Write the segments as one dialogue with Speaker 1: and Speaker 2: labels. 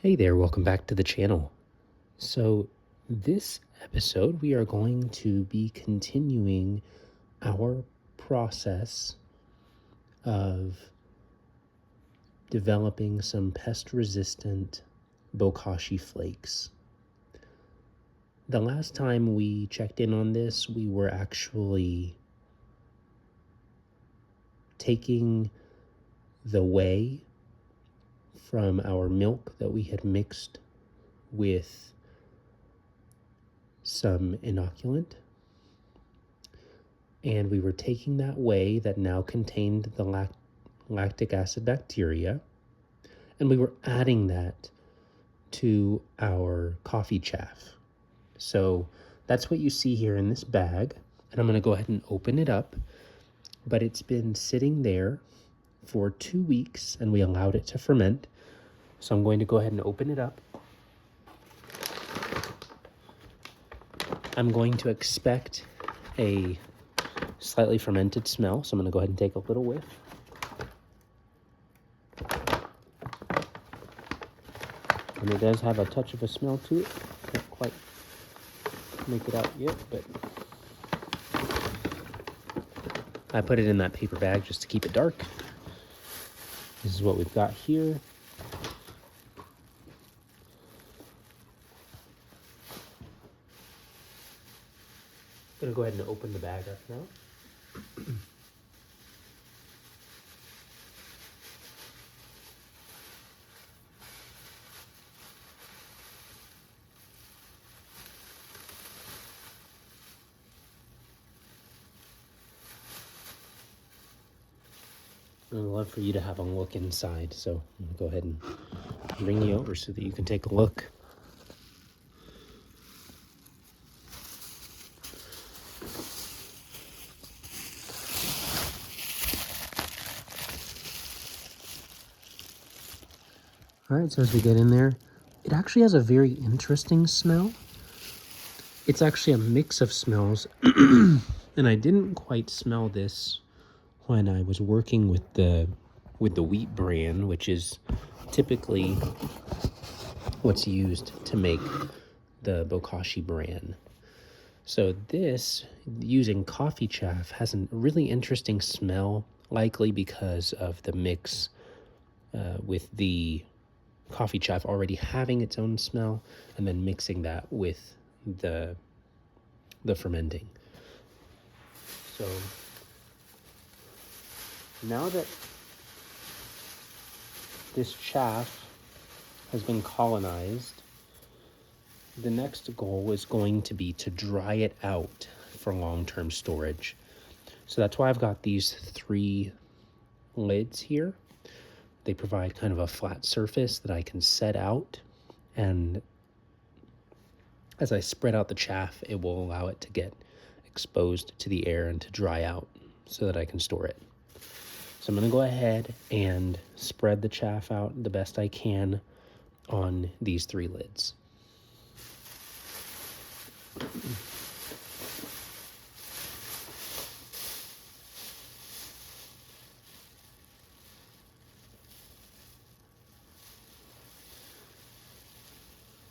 Speaker 1: Hey there, welcome back to the channel. So this episode we are going to be continuing our process of developing some pest-resistant Bokashi flakes. The last time we checked in on this, we were actually taking the whey from our milk that we had mixed with some inoculant, and we were taking that whey that now contained the lactic acid bacteria, and we were adding that to our coffee chaff. So that's what you see here in this bag, and I'm going to go ahead and open it up. But it's been sitting there for 2 weeks, and we allowed it to ferment. So I'm going to go ahead and open it up. I'm going to expect a slightly fermented smell, so I'm going to go ahead and take a little whiff. And it does have a touch of a smell to it. Can't quite make it out yet, but I put it in that paper bag just to keep it dark. This is what we've got here. I'm going to go ahead and open the bag up now. I'd love for you to have a look inside, so I'm going to go ahead and bring you over so that you can take a look. All right, so as we get in there, it actually has a very interesting smell. It's actually a mix of smells, and I didn't quite smell this when I was working with the wheat bran, which is typically what's used to make the Bokashi Bran. So this, using coffee chaff, has a really interesting smell, likely because of the mix with the coffee chaff already having its own smell, and then mixing that with the fermenting. So now that this chaff has been colonized, the next goal is going to be to dry it out for long-term storage. So that's why I've got these 3 lids here. They provide kind of a flat surface that I can set out, and as I spread out the chaff, it will allow it to get exposed to the air and to dry out so that I can store it. So I'm going to go ahead and spread the chaff out the best I can on these 3 lids.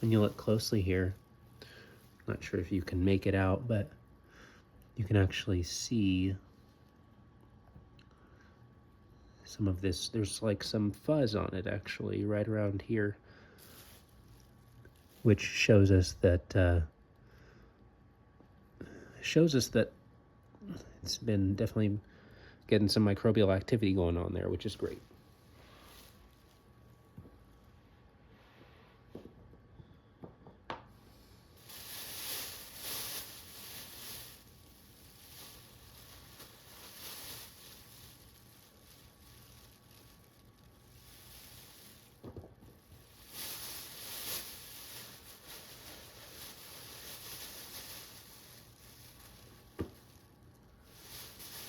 Speaker 1: When you look closely here, I'm not sure if you can make it out, but you can actually see some of this. There's like some fuzz on it actually right around here, which shows us that it's been definitely getting some microbial activity going on there, which is great.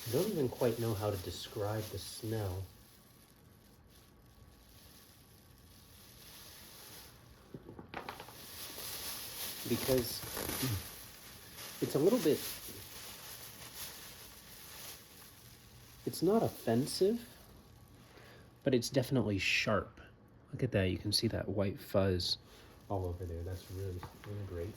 Speaker 1: I don't even quite know how to describe the smell. Because it's a little bit, it's not offensive, but it's definitely sharp. Look at that, you can see that white fuzz all over there. That's really, really great.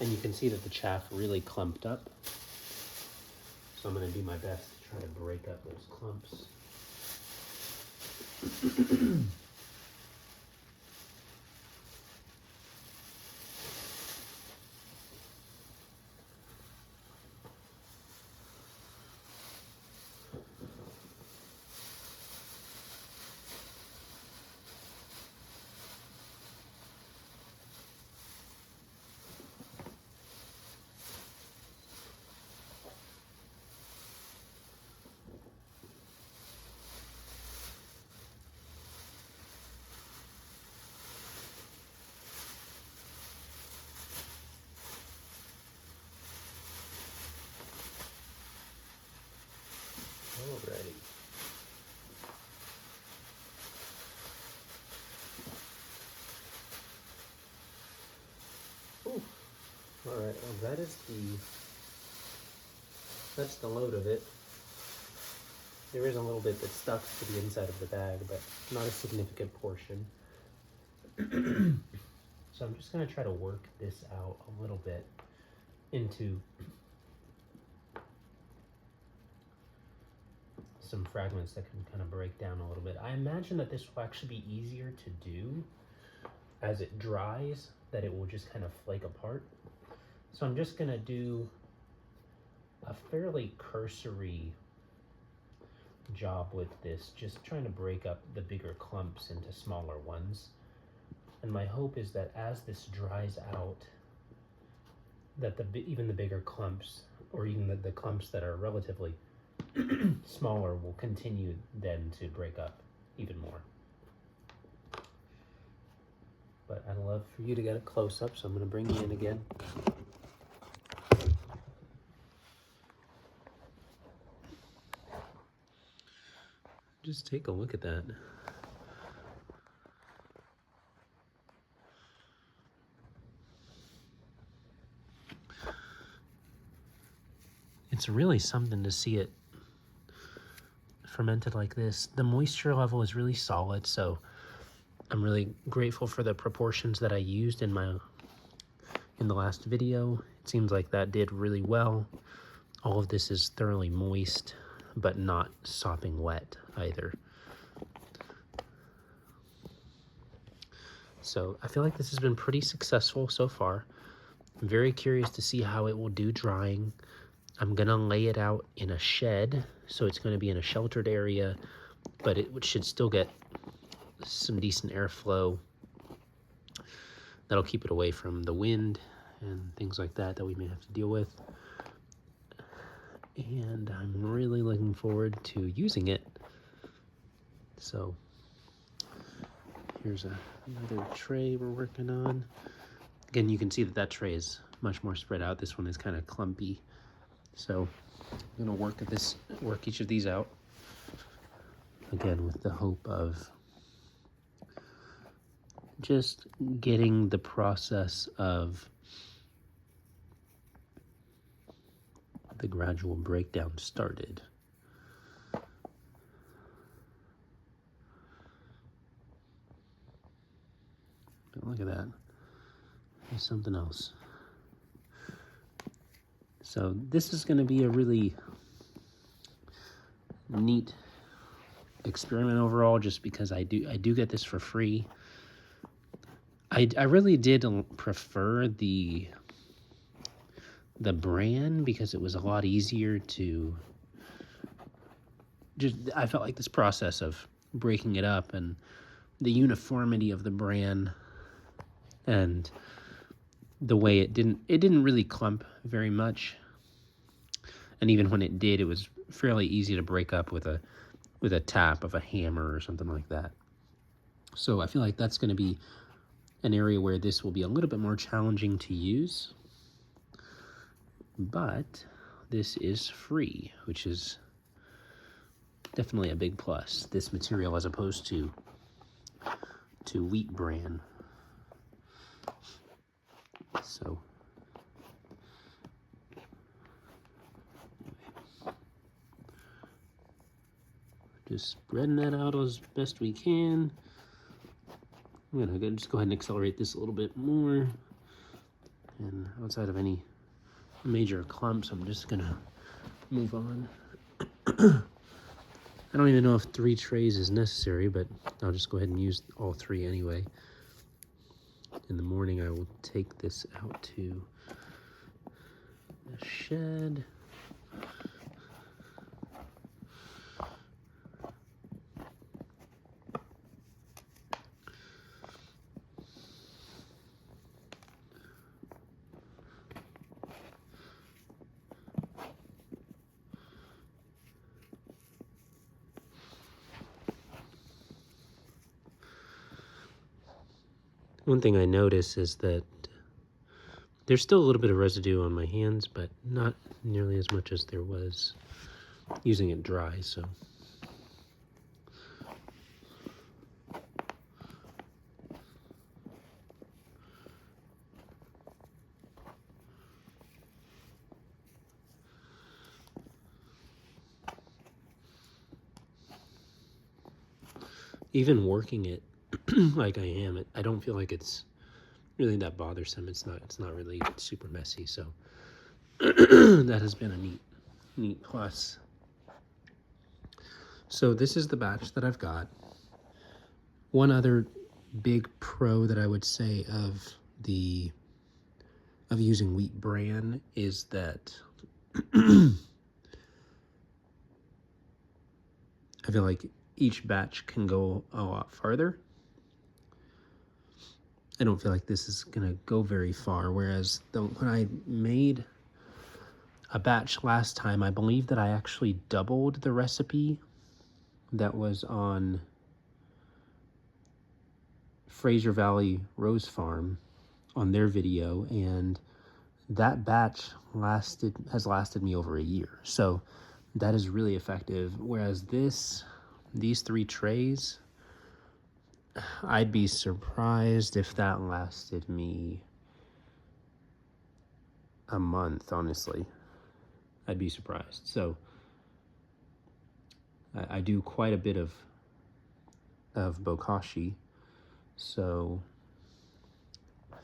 Speaker 1: And you can see that the chaff really clumped up. So I'm going to do my best to try to break up those clumps. Alrighty. Ooh. Alright, well that's the load of it. There is a little bit that stuck to the inside of the bag, but not a significant portion. So I'm just gonna try to work this out a little bit into some fragments that can kind of break down a little bit. I imagine that this will actually be easier to do as it dries, that it will just kind of flake apart. So I'm just gonna do a fairly cursory job with this, just trying to break up the bigger clumps into smaller ones. And my hope is that as this dries out, that even the bigger clumps, or even the clumps that are relatively smaller, will continue then to break up even more. But I'd love for you to get a close-up, so I'm going to bring you in again. Just take a look at that. It's really something to see it fermented like this. The moisture level is really solid, so I'm really grateful for the proportions that I used in the last video. It seems like that did really well. All of this is thoroughly moist, but not sopping wet either. So I feel like this has been pretty successful so far. I'm very curious to see how it will do drying. I'm gonna lay it out in a shed, so it's gonna be in a sheltered area, but it should still get some decent airflow. That'll keep it away from the wind and things like that that we may have to deal with. And I'm really looking forward to using it. So here's another tray we're working on. Again, you can see that tray is much more spread out. This one is kind of clumpy. So I'm gonna work each of these out, again, with the hope of just getting the process of the gradual breakdown started. But look at that. There's something else. So this is going to be a really neat experiment overall, just because I do get this for free. I really did prefer the Bran, because it was a lot easier to I felt like this process of breaking it up and the uniformity of the Bran and the way it didn't really clump very much. And even when it did, it was fairly easy to break up with a tap of a hammer or something like that. So I feel like that's going to be an area where this will be a little bit more challenging to use. But this is free, which is definitely a big plus. This material as opposed to wheat bran. So just spreading that out as best we can. I'm gonna just go ahead and accelerate this a little bit more. And outside of any major clumps, I'm just gonna move on. I don't even know if 3 trays is necessary, but I'll just go ahead and use all 3 anyway. In the morning, I will take this out to the shed. One thing I notice is that there's still a little bit of residue on my hands, but not nearly as much as there was using it dry, so. Even working it like I am, I don't feel like it's really that bothersome. It's not really super messy, so that has been a neat plus. So this is the batch that I've got. One other big pro that I would say of using wheat bran is that I feel like each batch can go a lot farther. I don't feel like this is gonna go very far, whereas when I made a batch last time, I believe that I actually doubled the recipe that was on Fraser Valley Rose Farm on their video, and that batch has lasted me over a year. So that is really effective. Whereas these 3 trays, I'd be surprised if that lasted me a month, honestly. I'd be surprised. So I do quite a bit of Bokashi. So, I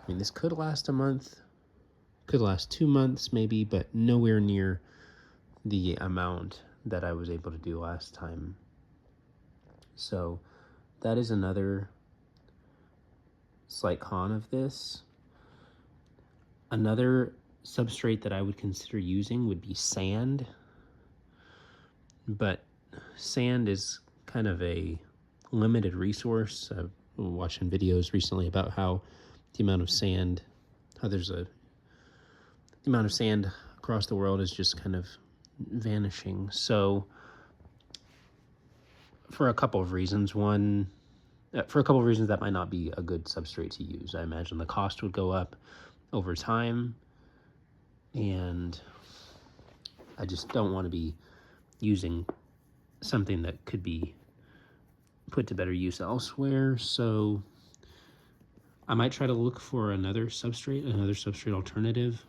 Speaker 1: mean, this could last a month, could last 2 months maybe, but nowhere near the amount that I was able to do last time. So that is another slight con of this. Another substrate that I would consider using would be sand, but sand is kind of a limited resource. I've been watching videos recently about how the amount of sand across the world is just kind of vanishing. So for a couple of reasons, that might not be a good substrate to use. I imagine the cost would go up over time, and I just don't want to be using something that could be put to better use elsewhere. So I might try to look for another substrate alternative.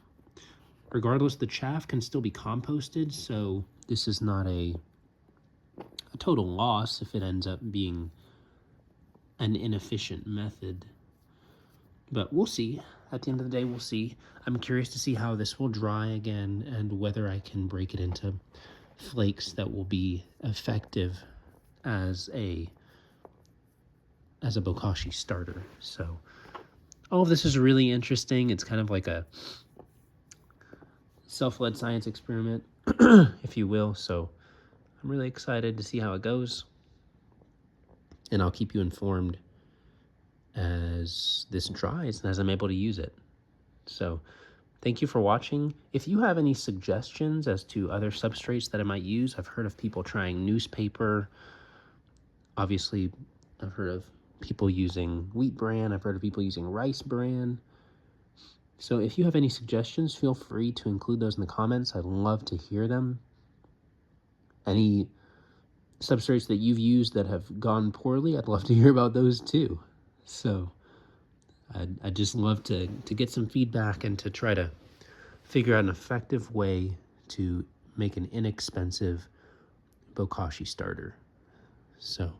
Speaker 1: Regardless, the chaff can still be composted, so this is not a total loss if it ends up being an inefficient method. But we'll see. At the end of the day, we'll see. I'm curious to see how this will dry again and whether I can break it into flakes that will be effective as a Bokashi starter. So all of this is really interesting. It's kind of like a self-led science experiment, if you will. So I'm really excited to see how it goes, and I'll keep you informed as this dries and as I'm able to use it. So thank you for watching. If you have any suggestions as to other substrates that I might use, I've heard of people trying newspaper. Obviously, I've heard of people using wheat bran. I've heard of people using rice bran. So if you have any suggestions, feel free to include those in the comments. I'd love to hear them. Any substrates that you've used that have gone poorly, I'd love to hear about those too. So I'd just love to get some feedback and to try to figure out an effective way to make an inexpensive Bokashi starter. So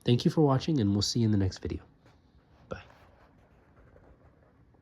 Speaker 1: thank you for watching, and we'll see you in the next video.